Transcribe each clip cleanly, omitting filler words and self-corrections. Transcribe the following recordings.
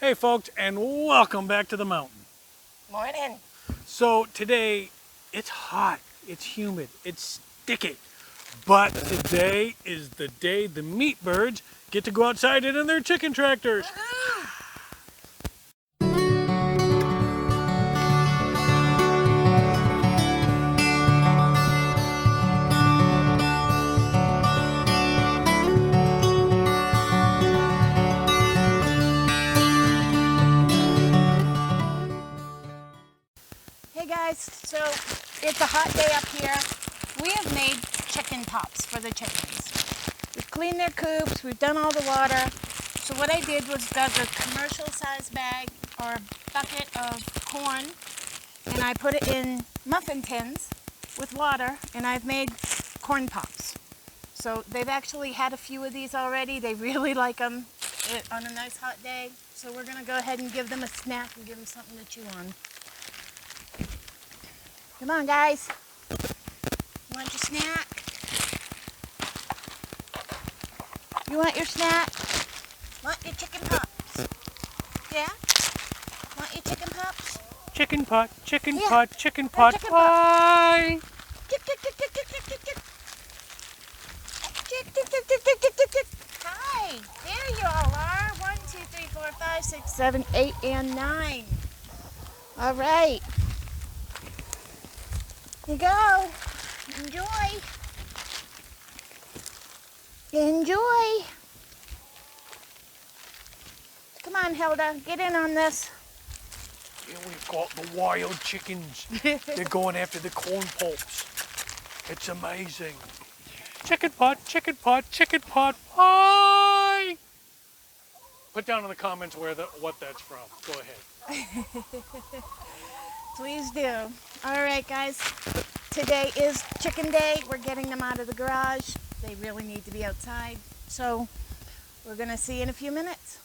Hey folks, and welcome back to the mountain. Morning. So today, it's hot, it's humid, it's sticky. But today is the day the meat birds get to go outside in their chicken tractors. Hey guys, so it's a hot day up here. We have made chicken pops for the chickens. We've cleaned their coops, we've done all the water. So what I did was got a commercial size bag or bucket of corn and I put it in muffin tins with water and I've made corn pops. So they've actually had a few of these already. They really like them on a nice hot day. So we're gonna go ahead and give them a snack and give them something to chew on. Come on, guys. You want your snack? You want your snack? Want your chicken pops? Yeah? Want your chicken pops? Chicken pot, chicken Yeah. pot, chicken pot, chicken pot. pie. Chick, chick, chick, chick, chick, chick, chick, chick. Chick, chick, chick, chick, chick, chick, chick, chick. Hi, there you all are. 1, 2, 3, 4, 5, 6, 7, 8, and 9. All right. Here you go. Enjoy. Enjoy. Come on, Hilda. Get in on this. Here we've got the wild chickens. They're going after the corn pops. It's amazing. Chicken pot, chicken pot, chicken pot, pie. Put down in the comments what that's from. Go ahead. Please do. All right, guys. Today is chicken day. We're getting them out of the garage. They really need to be outside. So we're going to see you in a few minutes.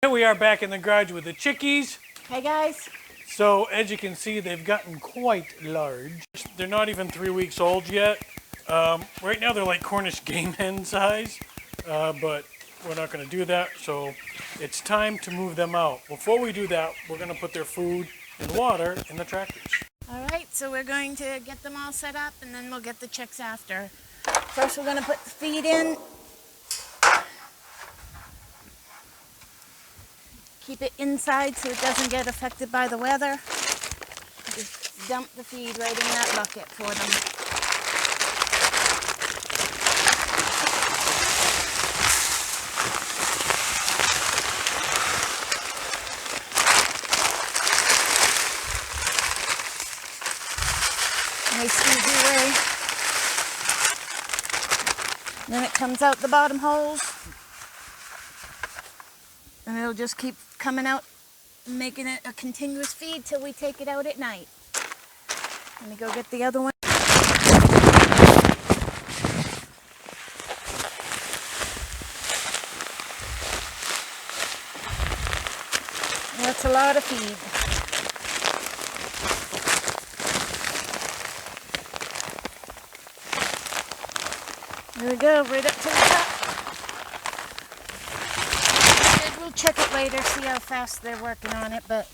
Here we are back in the garage with the chickies. Hey, guys. So as you can see, they've gotten quite large. They're not even 3 weeks old yet. Right now they're like Cornish game hen size, but we're not going to do that. So it's time to move them out. Before we do that, we're going to put their food and water in the tractors. All right, so we're going to get them all set up and then we'll get the chicks after. First, we're going to put the feed in. Keep it inside so it doesn't get affected by the weather. Just dump the feed right in that bucket for them. Nice easy way. Then it comes out the bottom holes. And it'll just keep coming out, making it a continuous feed till we take it out at night. Let me go get the other one. That's a lot of feed. There we go, right up to the top. We'll check it later, see how fast they're working on it, but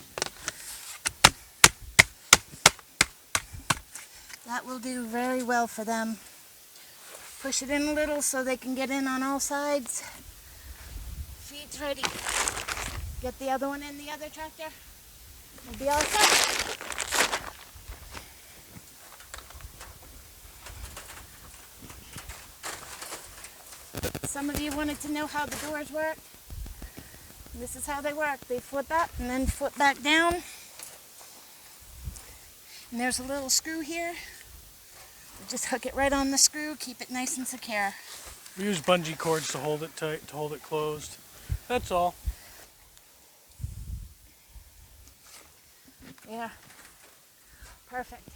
that will do very well for them. Push it in a little so they can get in on all sides. Feed's ready. Get the other one in the other tractor. We'll be all set. Some of you wanted to know how the doors work. This is how they work. They flip up and then flip back down. And there's a little screw here. We just hook it right on the screw, keep it nice and secure. We use bungee cords to hold it tight, to hold it closed. That's all. Yeah, perfect.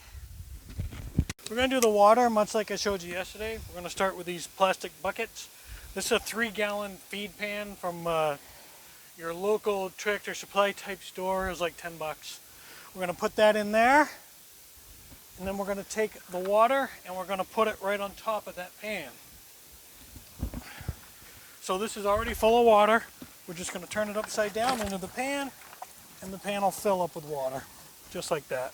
We're going to do the water much like I showed you yesterday. We're going to start with these plastic buckets. This is a 3-gallon feed pan from your local Tractor Supply type store. It was like 10 bucks. We're going to put that in there, and then we're going to take the water and we're going to put it right on top of that pan. So this is already full of water. we're just going to turn it upside down into the pan, and the pan will fill up with water, just like that.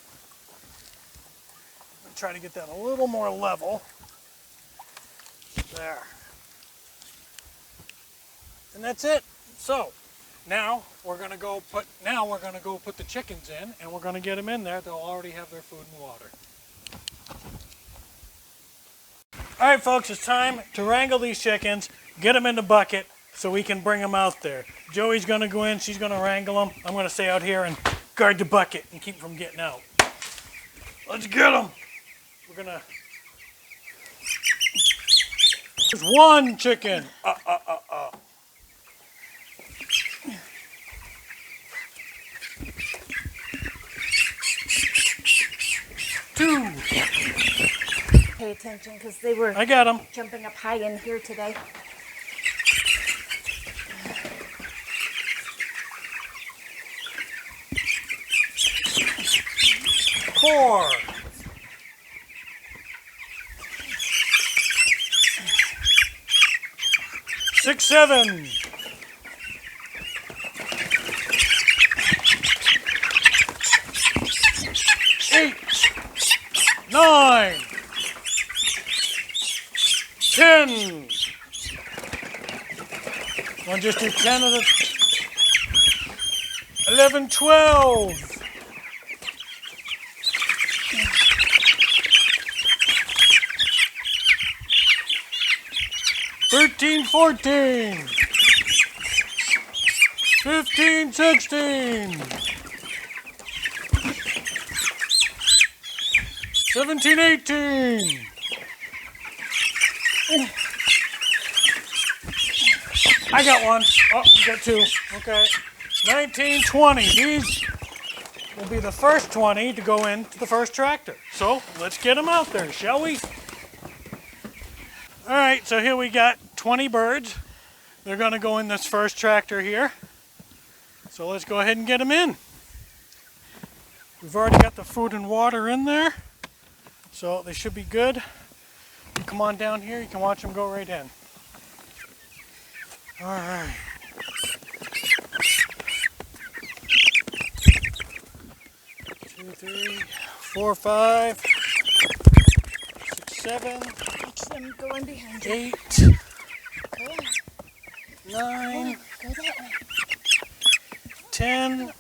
I'm try to get that a little more level. There. And that's it. So now we're going to go put the chickens in, and we're going to get them in there. They'll already have their food and water. All right, folks, it's time to wrangle these chickens, get them in the bucket so we can bring them out there. Joey's going to go in, she's going to wrangle them. I'm going to stay out here and guard the bucket and keep them from getting out. Let's get them. We're going to... There's one chicken. Two. Pay attention because they were I got them. jumping up high in here today. Four. Six, seven. Eight. 9, 10. Want to just do 10 of the 11, 12. 13, 14. 15, 16. 17, 18. I got one. Oh, you got two. Okay. 19, 20. These will be the first 20 to go into the first tractor. So let's get them out there, shall we? All right, so here we got 20 birds. They're going to go in this first tractor here. So let's go ahead and get them in. We've already got the food and water in there. So they should be good. You come on down here, you can watch them go right in. All right. Two, 3, 4, 5, 6, 7, Watch them going behind you. 8, Go on. 9, Go that way. 10,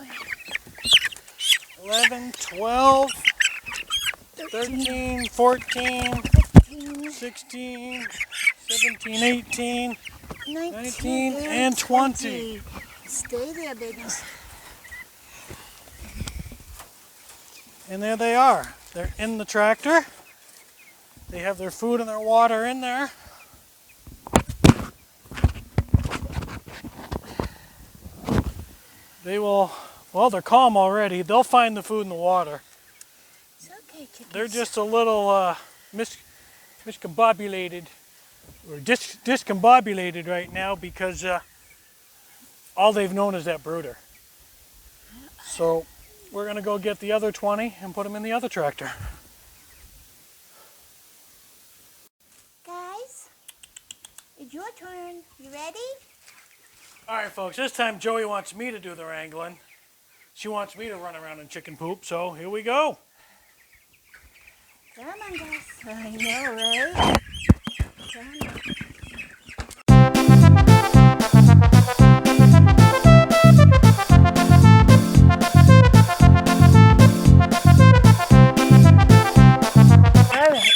11, 12, 13, 14, 15, 16, 17, 18, 19, and 20. Stay there, babies. And there they are. They're in the tractor. They have their food and their water in there. They will, well, they're calm already. They'll find the food and the water. It's okay, chickens. They're just a little miscombobulated, or discombobulated right now because all they've known is that brooder. So we're going to go get the other 20 and put them in the other tractor. Guys, it's your turn. You ready? All right, folks, this time Joey wants me to do the wrangling. She wants me to run around in chicken poop, so here we go. Come on, guys. I know, right? Come on. All right.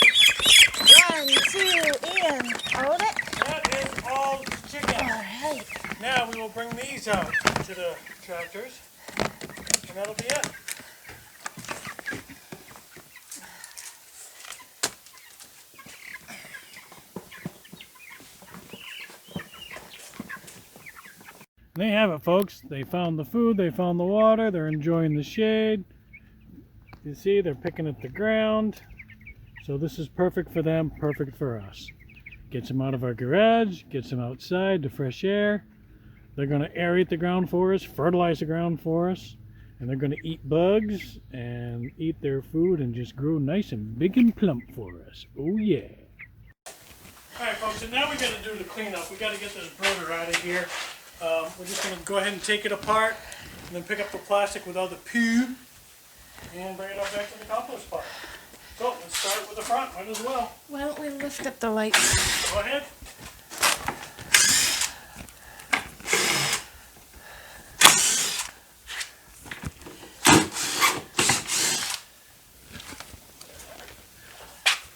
1, 2, and hold it. That is all chicken. All right. Now we will bring these out to the tractors, and that'll be it. There you have it, folks. They found the food, they found the water, they're enjoying the shade. You see, they're picking at the ground. So this is perfect for them, perfect for us. Gets them out of our garage, gets them outside to fresh air. They're going to aerate the ground for us, fertilize the ground for us, and they're going to eat bugs and eat their food and just grow nice and big and plump for us. Oh yeah. Alright folks, and now we got to do the cleanup. We got to get this brooder out of here. We're just going to go ahead and take it apart and then pick up the plastic with all the poo and bring it up back to the compost pile. So let's start with the front, might as well. Why don't we lift up the lights? Go ahead.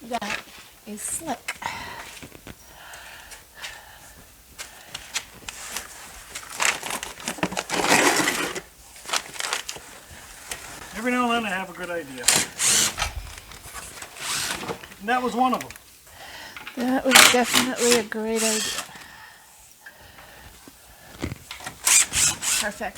That is slick. Every now and then I have a good idea. And that was one of them. That was definitely a great idea. Perfect.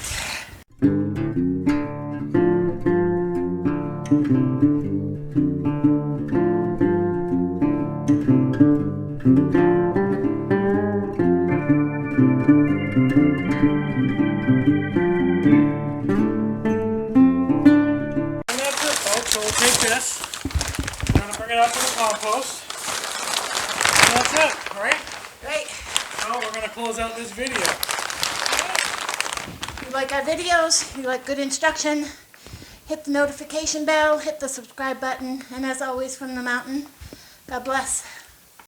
And that's it, folks. So we'll take this. We're going to bring it out to the compost. And that's it, right? Great. Now we're going to close out this video. You like our videos, you like good instruction, hit the notification bell, hit the subscribe button, and as always from the mountain, God bless.